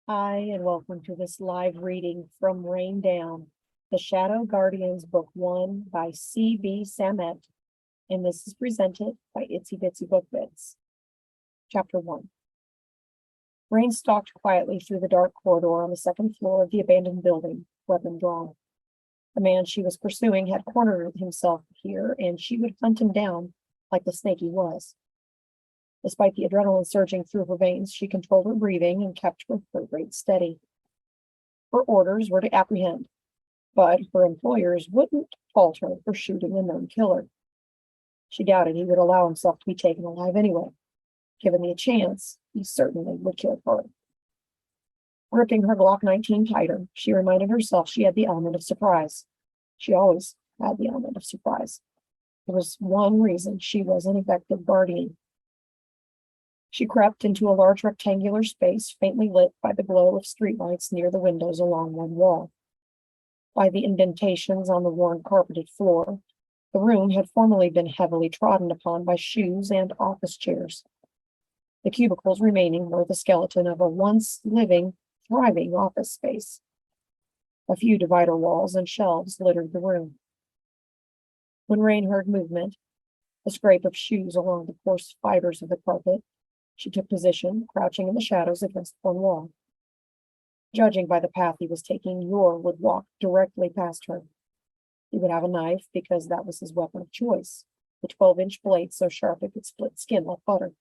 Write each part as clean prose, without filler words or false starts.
Hi, and welcome to this live reading from Raine Down, The Shadow Guardians, Book 1 by C.B. Samet, and this is presented by Itsy Bitsy Book Bits. Chapter 1. Raine stalked quietly through the dark corridor on the second floor of the abandoned building, weapon drawn. The man she was pursuing had cornered himself here, and she would hunt him down like the snake he was. Despite the adrenaline surging through her veins, she controlled her breathing and kept her heart rate steady. Her orders were to apprehend, but her employers wouldn't fault her for shooting a known killer. She doubted he would allow himself to be taken alive anyway. Given the chance, he certainly would kill her. Gripping her Glock 19 tighter, she reminded herself she had the element of surprise. She always had the element of surprise. There was one reason she was an effective guardian. She crept into a large rectangular space faintly lit by the glow of streetlights near the windows along one wall. By the indentations on the worn carpeted floor, the room had formerly been heavily trodden upon by shoes and office chairs. The cubicles remaining were the skeleton of a once living, thriving office space. A few divider walls and shelves littered the room. When Raine heard movement, the scrape of shoes along the coarse fibers of the carpet, she took position, crouching in the shadows against one wall. Judging by the path he was taking, Yor would walk directly past her. He would have a knife because that was his weapon of choice, the 12-inch blade so sharp it could split skin like butter.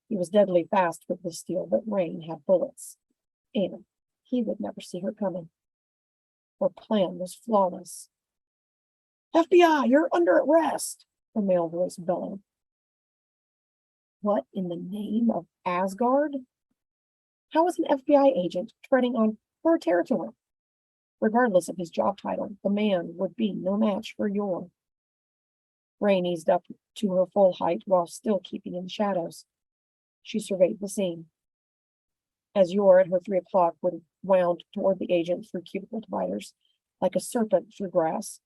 He was deadly fast with the steel, but Raine had bullets, and he would never see her coming. Her plan was flawless. FBI, you're under arrest, the male voice bellowed. What in the name of Asgard? How was an FBI agent treading on her territory? Regardless of his job title, the man would be no match for Yor. Raine eased up to her full height while still keeping in the shadows. She surveyed the scene. As Yor at her 3 o'clock would wound toward the agent through cubicle dividers, like a serpent through grass,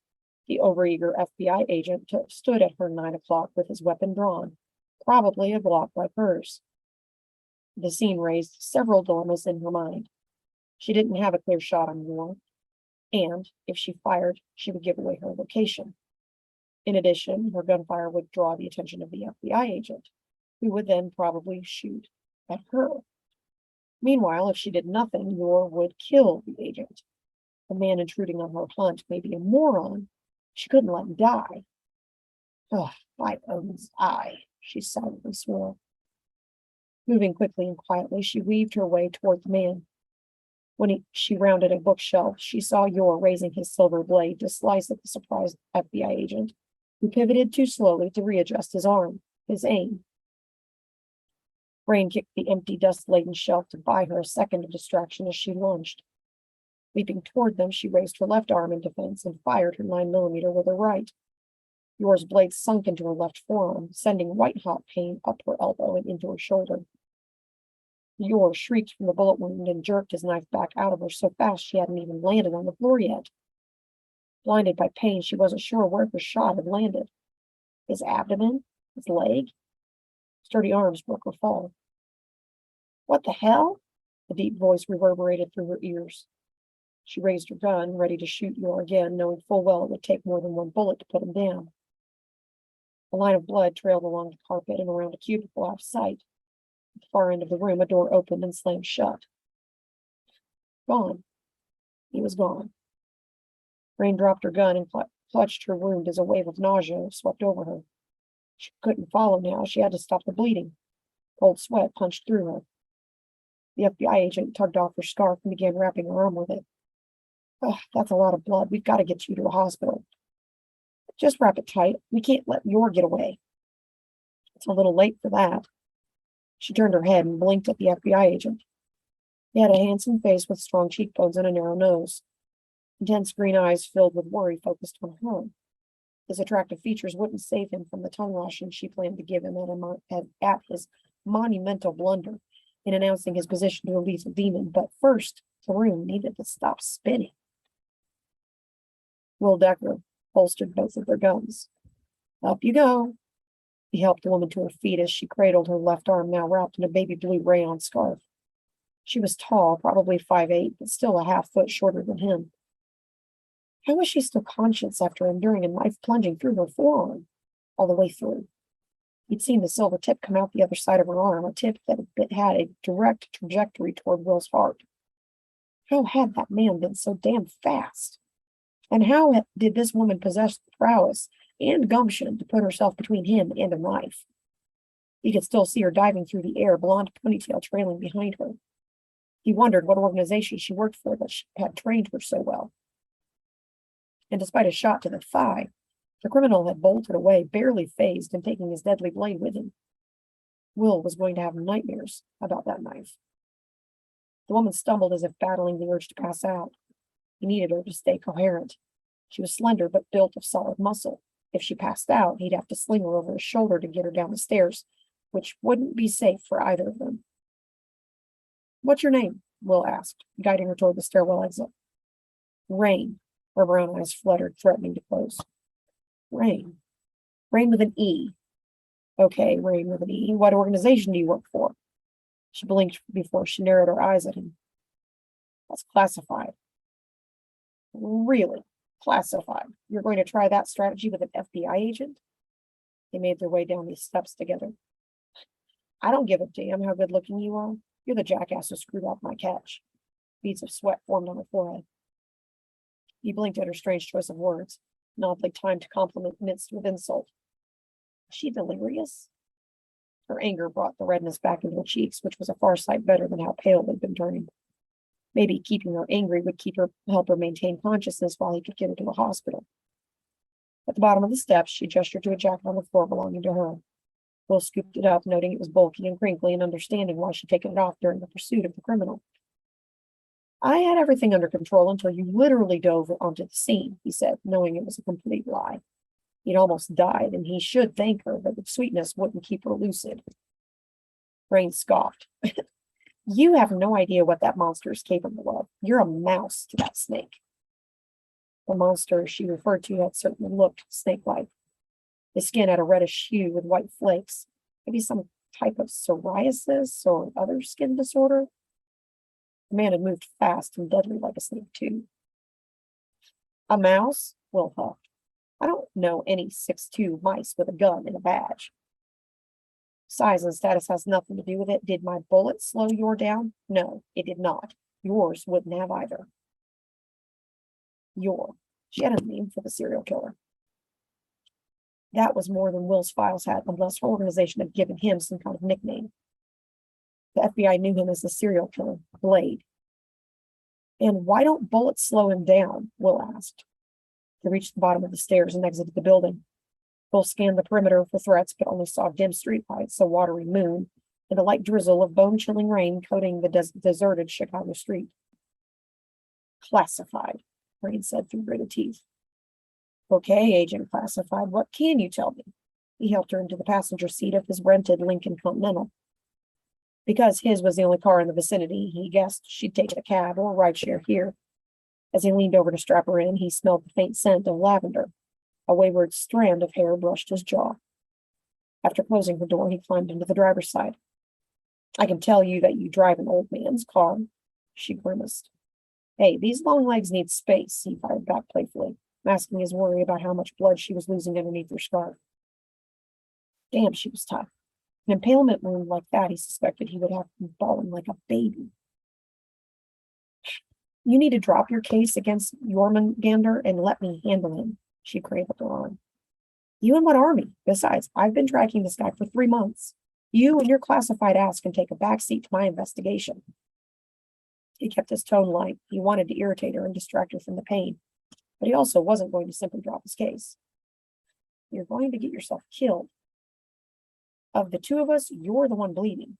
the overeager FBI agent stood at her 9 o'clock with his weapon drawn, probably a Glock like hers. The scene raised several dilemmas in her mind. She didn't have a clear shot on Yor, and if she fired, she would give away her location. In addition, her gunfire would draw the attention of the FBI agent, who would then probably shoot at her. Meanwhile, if she did nothing, Yor would kill the agent. The man intruding on her hunt may be a moron. She couldn't let him die. Ugh, by Odin's eye, she silently swore. Moving quickly and quietly, she weaved her way toward the man. When she rounded a bookshelf, she saw Yor raising his silver blade to slice at the surprised FBI agent, who pivoted too slowly to readjust his arm, his aim. Raine kicked the empty, dust-laden shelf to buy her a second of distraction as she lunged. Leaping toward them, she raised her left arm in defense and fired her 9mm with her right. Yor's blade sunk into her left forearm, sending white-hot pain up her elbow and into her shoulder. Yor shrieked from the bullet wound and jerked his knife back out of her so fast she hadn't even landed on the floor yet. Blinded by pain, she wasn't sure where her shot had landed. His abdomen? His leg? Sturdy arms broke her fall. What the hell? The deep voice reverberated through her ears. She raised her gun, ready to shoot Yor again, knowing full well it would take more than one bullet to put him down. A line of blood trailed along the carpet and around a cubicle out of sight. At the far end of the room, a door opened and slammed shut. Gone. He was gone. Raine dropped her gun and clutched her wound as a wave of nausea swept over her. She couldn't follow now. She had to stop the bleeding. Cold sweat punched through her. The FBI agent tugged off her scarf and began wrapping her arm with it. Oh, that's a lot of blood. We've got to get you to a hospital. Just wrap it tight. We can't let Yor get away. It's a little late for that. She turned her head and blinked at the FBI agent. He had a handsome face with strong cheekbones and a narrow nose. Intense green eyes filled with worry focused on her. His attractive features wouldn't save him from the tongue lashing she planned to give him at his monumental blunder in announcing his position to a lethal demon. But first, the room needed to stop spinning. Will Decker holstered both of their guns. Up you go. He helped the woman to her feet as she cradled her left arm, now wrapped in a baby blue rayon scarf. She was tall, probably 5'8", but still a half-foot shorter than him. How was she still conscious after enduring a knife plunging through her forearm, all the way through? He'd seen the silver tip come out the other side of her arm, a tip that had a direct trajectory toward Will's heart. How had that man been so damn fast? And how did this woman possess the prowess and gumption to put herself between him and a knife? He could still see her diving through the air, blonde ponytail trailing behind her. He wondered what organization she worked for that had trained her so well. And despite a shot to the thigh, the criminal had bolted away, barely phased, and taking his deadly blade with him. Will was going to have nightmares about that knife. The woman stumbled as if battling the urge to pass out. He needed her to stay coherent. She was slender but built of solid muscle. If she passed out, he'd have to sling her over his shoulder to get her down the stairs, which wouldn't be safe for either of them. "What's your name?" Will asked, guiding her toward the stairwell exit. "Raine." Her brown eyes fluttered, threatening to close. "Raine. Raine with an E." "Okay, Raine with an E. What organization do you work for?" She blinked before she narrowed her eyes at him. "That's classified." "Really? Classified? You're going to try that strategy with an FBI agent?" They made their way down these steps together. "I don't give a damn how good looking you are. You're the jackass who screwed up my catch." Beads of sweat formed on her forehead. He blinked at her strange choice of words, an oddly timed compliment mixed with insult. Was she delirious? Her anger brought the redness back into her cheeks, which was a far sight better than how pale they'd been turning. Maybe keeping her angry would help her maintain consciousness while he could get her to a hospital. At the bottom of the steps, she gestured to a jacket on the floor belonging to her. Will scooped it up, noting it was bulky and crinkly, and understanding why she'd taken it off during the pursuit of the criminal. "I had everything under control until you literally dove onto the scene," he said, knowing it was a complete lie. He'd almost died, and he should thank her, but the sweetness wouldn't keep her lucid. Raine scoffed. "You have no idea what that monster is capable of. You're a mouse to that snake." The monster she referred to had certainly looked snake-like. His skin had a reddish hue with white flakes, maybe some type of psoriasis or other skin disorder. The man had moved fast and deadly like a snake, too. "A mouse?" Will huffed. "I don't know any 6'2" mice with a gun and a badge." "Size and status has nothing to do with it. Did my bullet slow your down? No, it did not. Yours wouldn't have either." Your. She had a name for the serial killer. That was more than Will's files had, unless her organization had given him some kind of nickname. The FBI knew him as the serial killer, Blade. "And why don't bullets slow him down?" Will asked. They reached the bottom of the stairs and exited the building. Will scanned the perimeter for threats, but only saw dim streetlights, a watery moon, and a light drizzle of bone-chilling rain coating the deserted Chicago street. "Classified," Raine said through gritted teeth. "Okay, Agent Classified, what can you tell me?" He helped her into the passenger seat of his rented Lincoln Continental. Because his was the only car in the vicinity, he guessed she'd taken a cab or rideshare here. As he leaned over to strap her in, he smelled the faint scent of lavender. A wayward strand of hair brushed his jaw. After closing her door, he climbed into the driver's side. "I can tell you that you drive an old man's car," she grimaced. "Hey, these long legs need space," he fired back playfully, masking his worry about how much blood she was losing underneath her scarf. Damn, she was tough. An impalement wound like that, he suspected he would have been bawling like a baby. "You need to drop your case against Jormungandr and let me handle him," she cradled her arm. "You and what army? Besides, I've been tracking this guy for 3 months. You and your classified ass can take a backseat to my investigation." He kept his tone light. He wanted to irritate her and distract her from the pain, but he also wasn't going to simply drop his case. "You're going to get yourself killed. Of the two of us, you're the one bleeding."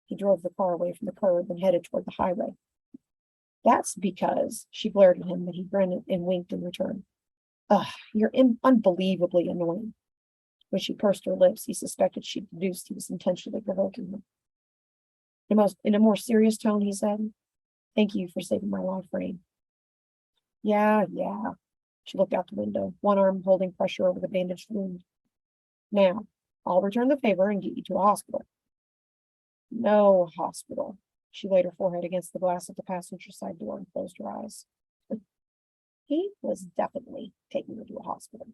He drove the car away from the curb and headed toward the highway. "That's because," she glared at him, but he grinned and winked in return. "Ugh, you're unbelievably annoying." When she pursed her lips, he suspected she'd deduced he was intentionally provoking him. In a more serious tone, he said, "Thank you for saving my life, Raine." Yeah. She looked out the window, one arm holding pressure over the bandaged wound. "Now, I'll return the favor and get you to a hospital." "No hospital." She laid her forehead against the glass of the passenger side door and closed her eyes. He was definitely taking her to a hospital.